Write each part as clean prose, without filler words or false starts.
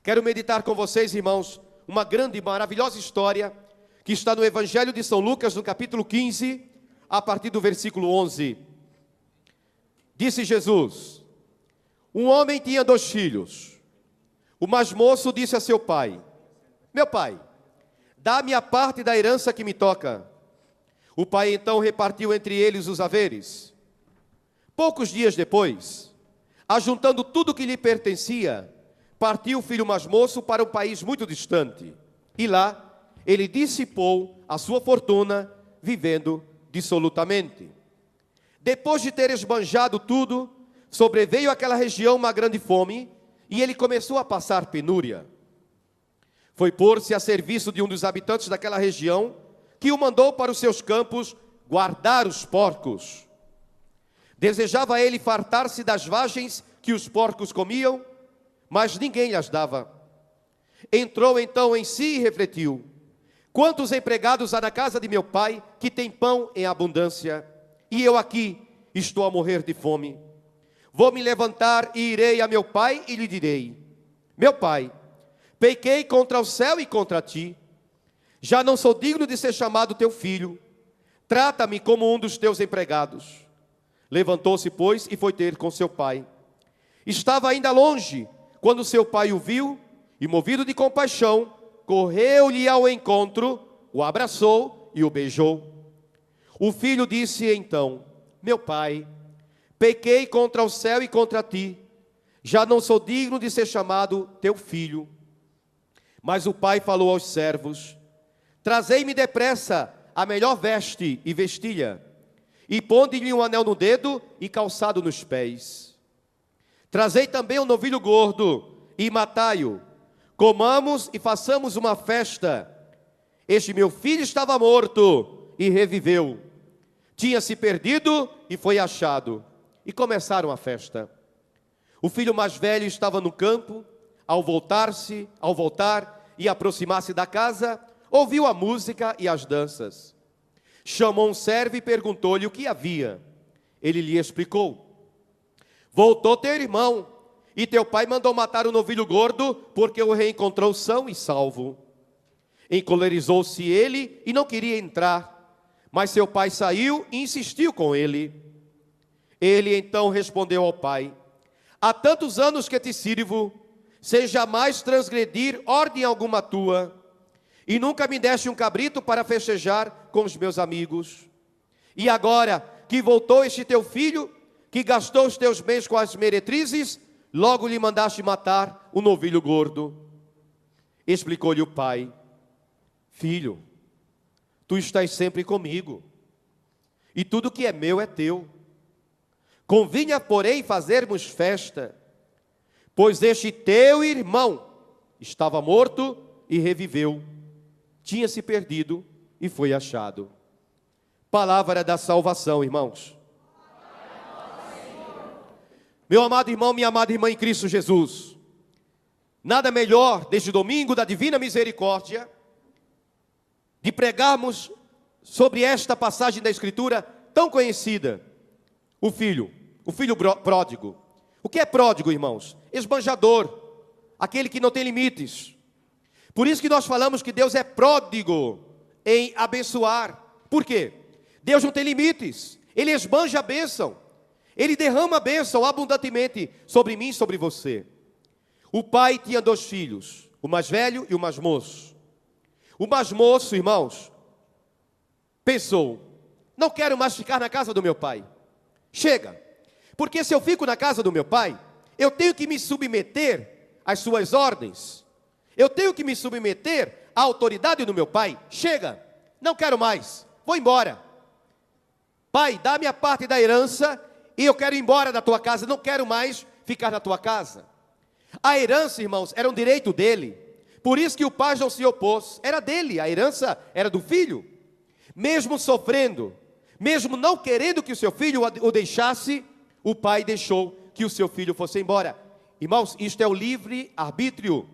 Quero meditar com vocês, irmãos, uma grande e maravilhosa história que está no Evangelho de São Lucas, no capítulo 15, a partir do versículo 11. Disse Jesus: um homem tinha 2 filhos. O mais moço disse a seu pai: meu pai, dá-me a parte da herança que me toca. O pai então repartiu entre eles os haveres. Poucos dias depois, ajuntando tudo que lhe pertencia, partiu o filho mais moço para um país muito distante. E lá ele dissipou a sua fortuna, vivendo dissolutamente. Depois de ter esbanjado tudo, sobreveio àquela região uma grande fome, e ele começou a passar penúria. Foi pôr-se a serviço de um dos habitantes daquela região, que o mandou para os seus campos guardar os porcos. Desejava ele fartar-se das vagens que os porcos comiam, mas ninguém lhes dava. Entrou então em si e refletiu: quantos empregados há na casa de meu pai, que tem pão em abundância, e eu aqui estou a morrer de fome. Vou me levantar e irei a meu pai e lhe direi: meu pai, pequei contra o céu e contra ti. Já não sou digno de ser chamado teu filho. Trata-me como um dos teus empregados. Levantou-se, pois, e foi ter com seu pai. Estava ainda longe, quando seu pai o viu, e movido de compaixão, correu-lhe ao encontro, o abraçou e o beijou. O filho disse então: meu pai, pequei contra o céu e contra ti. Já não sou digno de ser chamado teu filho. Mas o pai falou aos servos: trazei-me depressa a melhor veste e vestilha, e ponde-lhe um anel no dedo e calçado nos pés. Trazei também um novilho gordo e matai-o. Comamos e façamos uma festa. Este meu filho estava morto e reviveu. Tinha se perdido e foi achado. E começaram a festa. O filho mais velho estava no campo. Ao voltar e aproximar-se da casa, ouviu a música e as danças. Chamou um servo e perguntou-lhe o que havia. Ele lhe explicou: voltou teu irmão, e teu pai mandou matar o novilho gordo, porque o reencontrou são e salvo. Encolerizou-se ele e não queria entrar, mas seu pai saiu e insistiu com ele. Ele então respondeu ao pai: há tantos anos que te sirvo, sem jamais transgredir ordem alguma tua, e nunca me deste um cabrito para festejar com os meus amigos. E agora que voltou este teu filho, que gastou os teus bens com as meretrizes, logo lhe mandaste matar o novilho gordo. Explicou-lhe o pai: filho, tu estás sempre comigo, e tudo que é meu é teu. Convinha, porém, fazermos festa, pois este teu irmão estava morto e reviveu, tinha se perdido e foi achado. Palavra da salvação, irmãos. Meu amado irmão, minha amada irmã em Cristo Jesus, nada melhor deste domingo da Divina Misericórdia de pregarmos sobre esta passagem da Escritura tão conhecida, o filho pródigo. O que é pródigo, irmãos? Esbanjador, aquele que não tem limites. Por isso que nós falamos que Deus é pródigo em abençoar. Por quê? Deus não tem limites, Ele esbanja a bênção, Ele derrama a bênção abundantemente sobre mim e sobre você. O pai tinha 2 filhos, o mais velho e o mais moço. O mais moço, irmãos, pensou: não quero mais ficar na casa do meu pai. Chega, porque se eu fico na casa do meu pai, eu tenho que me submeter às suas ordens. Eu tenho que me submeter à autoridade do meu pai. Chega, não quero mais, vou embora. Pai, dá-me a parte da herança e eu quero ir embora da tua casa, não quero mais ficar na tua casa. A herança, irmãos, era um direito dele. Por isso que o pai não se opôs, era dele, a herança era do filho. Mesmo sofrendo, mesmo não querendo que o seu filho o deixasse, o pai deixou que o seu filho fosse embora. Irmãos, isto é o livre-arbítrio,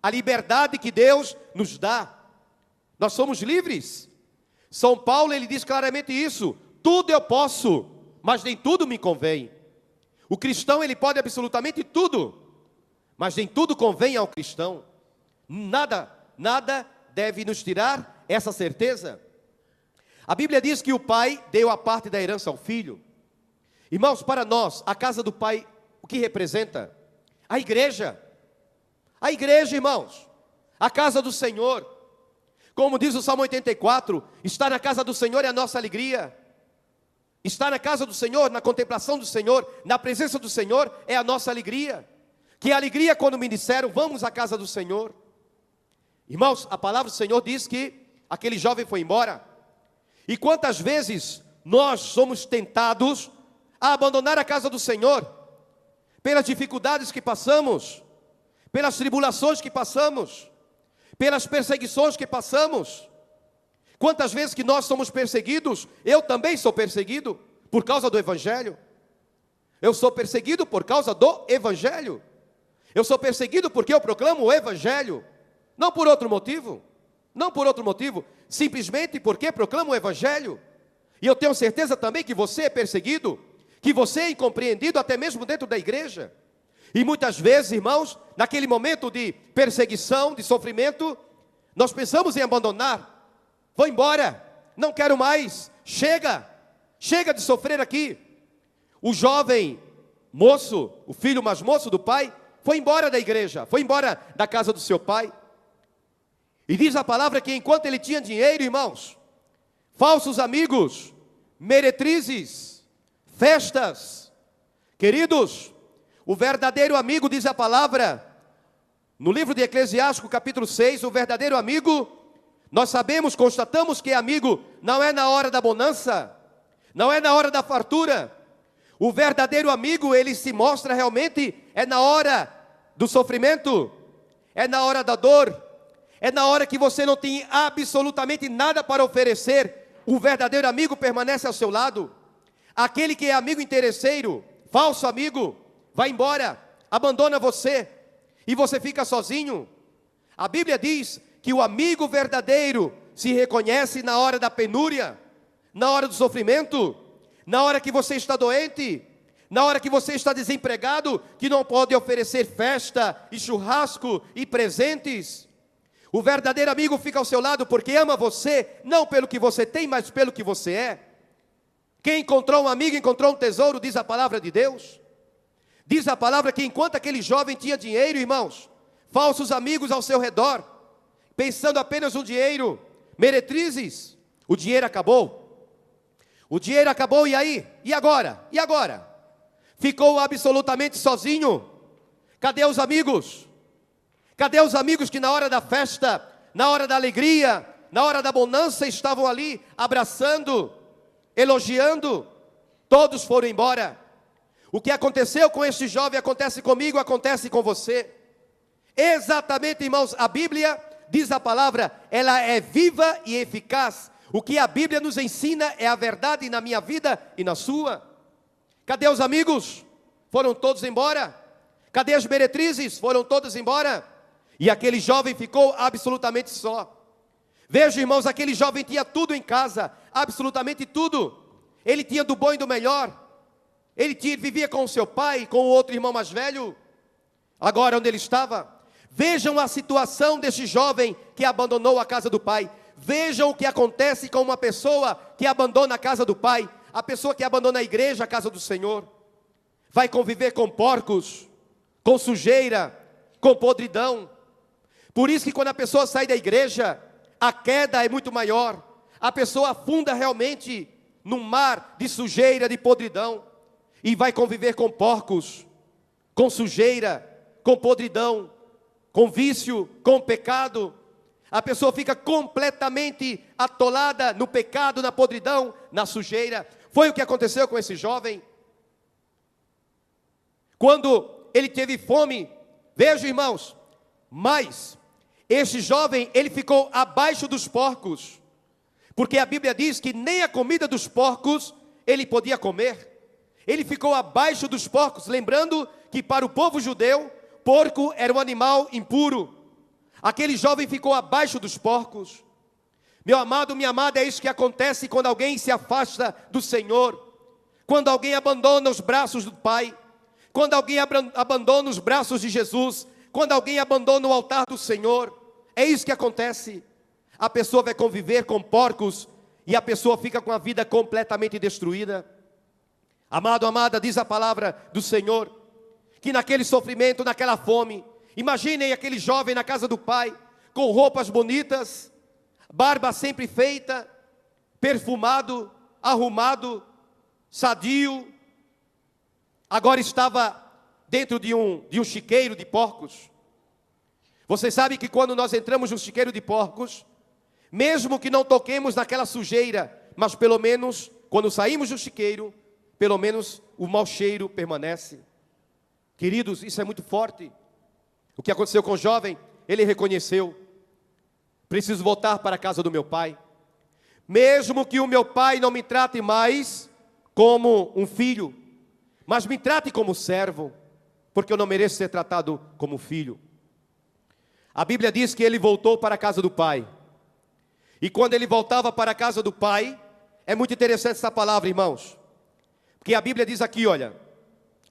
a liberdade que Deus nos dá. Nós somos livres. São Paulo, ele diz claramente isso: tudo eu posso, mas nem tudo me convém. O cristão, ele pode absolutamente tudo, Mas em tudo convém ao cristão. Nada deve nos tirar essa certeza. A Bíblia diz que o pai deu a parte da herança ao filho. Irmãos, para nós, a casa do pai, o que representa? A igreja. A igreja, irmãos. A casa do Senhor. Como diz o Salmo 84, estar na casa do Senhor é a nossa alegria. Estar na casa do Senhor, na contemplação do Senhor, na presença do Senhor é a nossa alegria. Que alegria quando me disseram, vamos à casa do Senhor. Irmãos, a palavra do Senhor diz que aquele jovem foi embora. E quantas vezes nós somos tentados a abandonar a casa do Senhor, pelas dificuldades que passamos, pelas tribulações que passamos, pelas perseguições que passamos. Quantas vezes que nós somos perseguidos, eu também sou perseguido por causa do Evangelho. Eu sou perseguido por causa do Evangelho. Eu sou perseguido porque eu proclamo o Evangelho, não por outro motivo, simplesmente porque proclamo o Evangelho. E eu tenho certeza também que você é perseguido, que você é incompreendido até mesmo dentro da igreja. E muitas vezes, irmãos, naquele momento de perseguição, de sofrimento, nós pensamos em abandonar. Vou embora, não quero mais, chega de sofrer aqui. O jovem moço, o filho mais moço do pai, foi embora da igreja, foi embora da casa do seu pai. E diz a palavra que enquanto ele tinha dinheiro, irmãos, falsos amigos, meretrizes, festas, queridos, o verdadeiro amigo, diz a palavra, no livro de Eclesiástico, capítulo 6, o verdadeiro amigo, nós sabemos, constatamos que amigo não é na hora da bonança, não é na hora da fartura. O verdadeiro amigo, ele se mostra realmente, é na hora do sofrimento, é na hora da dor, é na hora que você não tem absolutamente nada para oferecer. O verdadeiro amigo permanece ao seu lado. Aquele que é amigo interesseiro, falso amigo, vai embora, abandona você, e você fica sozinho. A Bíblia diz que o amigo verdadeiro se reconhece na hora da penúria, na hora do sofrimento, na hora que você está doente, na hora que você está desempregado, que não pode oferecer festa e churrasco e presentes. O verdadeiro amigo fica ao seu lado porque ama você, não pelo que você tem, mas pelo que você é. Quem encontrou um amigo, encontrou um tesouro, diz a palavra de Deus. Diz a palavra que enquanto aquele jovem tinha dinheiro, irmãos, falsos amigos ao seu redor, pensando apenas no dinheiro, meretrizes, o dinheiro acabou. O dinheiro acabou, e aí? E agora? E agora? Ficou absolutamente sozinho. Cadê os amigos? Cadê os amigos que na hora da festa, na hora da alegria, na hora da bonança estavam ali abraçando, elogiando? Todos foram embora. O que aconteceu com este jovem acontece comigo, acontece com você. Exatamente, irmãos, a Bíblia, diz a palavra, ela é viva e eficaz. O que a Bíblia nos ensina é a verdade na minha vida e na sua. Cadê os amigos? Foram todos embora. Cadê as meretrizes? Foram todas embora. E aquele jovem ficou absolutamente só. Veja, irmãos, aquele jovem tinha tudo em casa, absolutamente tudo. Ele tinha do bom e do melhor. Ele vivia com o seu pai, com o outro irmão mais velho. Agora, onde ele estava? Vejam a situação deste jovem que abandonou a casa do pai. Vejam o que acontece com uma pessoa que abandona a casa do pai. A pessoa que abandona a igreja, a casa do Senhor. Vai conviver com porcos, com sujeira, com podridão. Por isso que quando a pessoa sai da igreja, a queda é muito maior. A pessoa afunda realmente num mar de sujeira, de podridão. E vai conviver com porcos, com sujeira, com podridão, com vício, com pecado. A pessoa fica completamente atolada no pecado, na podridão, na sujeira. Foi o que aconteceu com esse jovem. Quando ele teve fome, veja, irmãos, mas este jovem, ele ficou abaixo dos porcos, porque a Bíblia diz que nem a comida dos porcos ele podia comer. Ele ficou abaixo dos porcos, lembrando que para o povo judeu, porco era um animal impuro. Aquele jovem ficou abaixo dos porcos. Meu amado, minha amada, é isso que acontece quando alguém se afasta do Senhor, quando alguém abandona os braços do Pai. Quando alguém abandona os braços de Jesus, quando alguém abandona o altar do Senhor, é isso que acontece. A pessoa vai conviver com porcos e a pessoa fica com a vida completamente destruída. Amado, amada, diz a palavra do Senhor, que naquele sofrimento, naquela fome, imaginem aquele jovem na casa do pai, com roupas bonitas, barba sempre feita, perfumado, arrumado, sadio, agora estava dentro de um chiqueiro de porcos. Você sabe que quando nós entramos no chiqueiro de porcos, mesmo que não toquemos naquela sujeira, mas pelo menos, quando saímos do chiqueiro, pelo menos o mau cheiro permanece. Queridos, isso é muito forte. O que aconteceu com o jovem, ele reconheceu: preciso voltar para a casa do meu pai. Mesmo que o meu pai não me trate mais como um filho, mas me trate como servo, porque eu não mereço ser tratado como filho. A Bíblia diz que ele voltou para a casa do pai. E quando ele voltava para a casa do pai, é muito interessante essa palavra, irmãos, porque a Bíblia diz aqui, olha,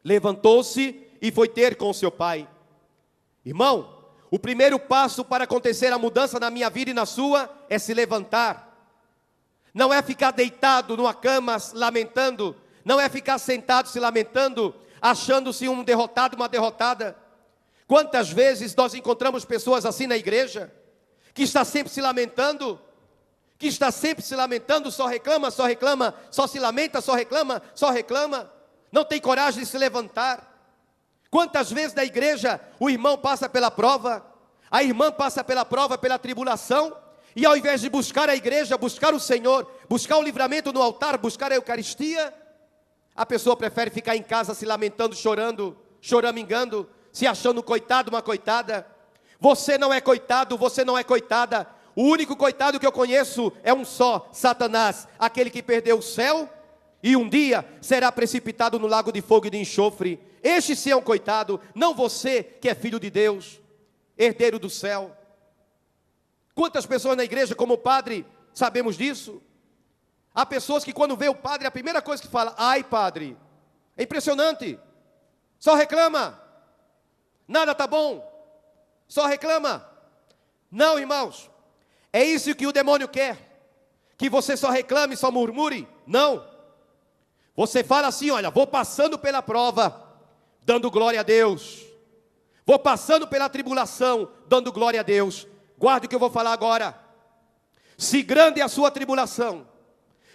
levantou-se e foi ter com o seu pai. Irmão, o primeiro passo para acontecer a mudança na minha vida e na sua é se levantar. Não é ficar deitado numa cama lamentando, não é ficar sentado se lamentando, achando-se um derrotado, uma derrotada. Quantas vezes nós encontramos pessoas assim na igreja, que está sempre se lamentando, só reclama, só se lamenta, só reclama, não tem coragem de se levantar. Quantas vezes na igreja o irmão passa pela prova, a irmã passa pela prova, pela tribulação, e ao invés de buscar a igreja, buscar o Senhor, buscar o livramento no altar, buscar a Eucaristia, a pessoa prefere ficar em casa se lamentando, chorando, choramingando, se achando um coitado, uma coitada. Você não é coitado, você não é coitada. O único coitado que eu conheço é um só, Satanás, aquele que perdeu o céu e um dia será precipitado no lago de fogo e de enxofre. Este sim é um coitado, não você que é filho de Deus, herdeiro do céu. Quantas pessoas na igreja, como padre, sabemos disso? Há pessoas que quando vê o padre, a primeira coisa que fala: ai padre, é impressionante, só reclama, nada está bom, só reclama. Não, irmãos, é isso que o demônio quer, que você só reclame, só murmure. Não, você fala assim: olha, vou passando pela prova, dando glória a Deus, vou passando pela tribulação, dando glória a Deus. Guarde o que eu vou falar agora. Se grande é a sua tribulação,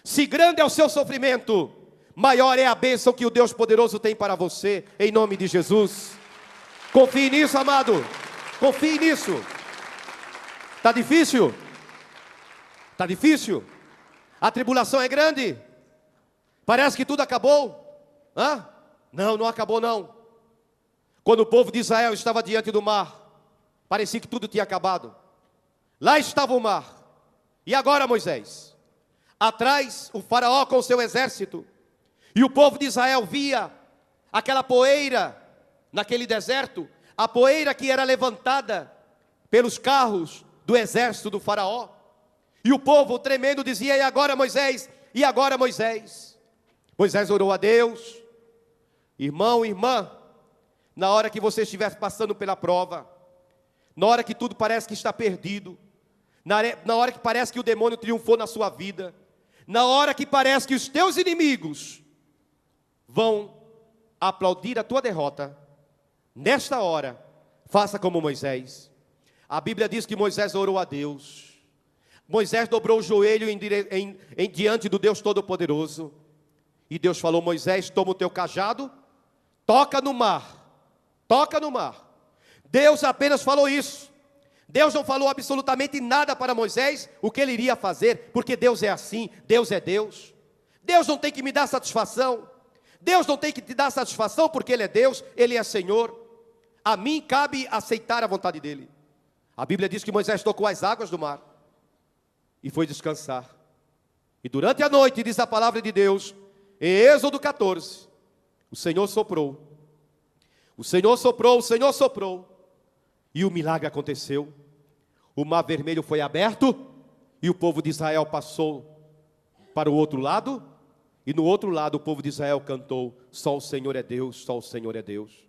se grande é o seu sofrimento, maior é a bênção que o Deus poderoso tem para você, em nome de Jesus. Confie nisso, amado, confie nisso. Está difícil? Está difícil? A tribulação é grande? Parece que tudo acabou? Não, não acabou não. Quando o povo de Israel estava diante do mar, parecia que tudo tinha acabado. Lá estava o mar. E agora, Moisés? Atrás, o faraó com o seu exército. E o povo de Israel via aquela poeira naquele deserto, a poeira que era levantada pelos carros do exército do faraó. E o povo tremendo dizia: e agora, Moisés? E agora, Moisés? Moisés orou a Deus. Irmão, irmã, na hora que você estiver passando pela prova, na hora que tudo parece que está perdido, na hora que parece que o demônio triunfou na sua vida, na hora que parece que os teus inimigos vão aplaudir a tua derrota, nesta hora, faça como Moisés. A Bíblia diz que Moisés orou a Deus. Moisés dobrou o joelho diante do Deus Todo-Poderoso. E Deus falou: Moisés, toma o teu cajado, toca no mar, toca no mar. Deus apenas falou isso. Deus não falou absolutamente nada para Moisés o que ele iria fazer, porque Deus é assim, Deus é Deus. Deus não tem que me dar satisfação, Deus não tem que te dar satisfação porque Ele é Deus, Ele é Senhor. A mim cabe aceitar a vontade dEle. A Bíblia diz que Moisés tocou as águas do mar e foi descansar. E durante a noite, diz a palavra de Deus, em Êxodo 14, o Senhor soprou. O Senhor soprou, o Senhor soprou. E o milagre aconteceu. O mar vermelho foi aberto e o povo de Israel passou para o outro lado E no outro lado o povo de Israel cantou: só o Senhor é Deus, só o Senhor é Deus.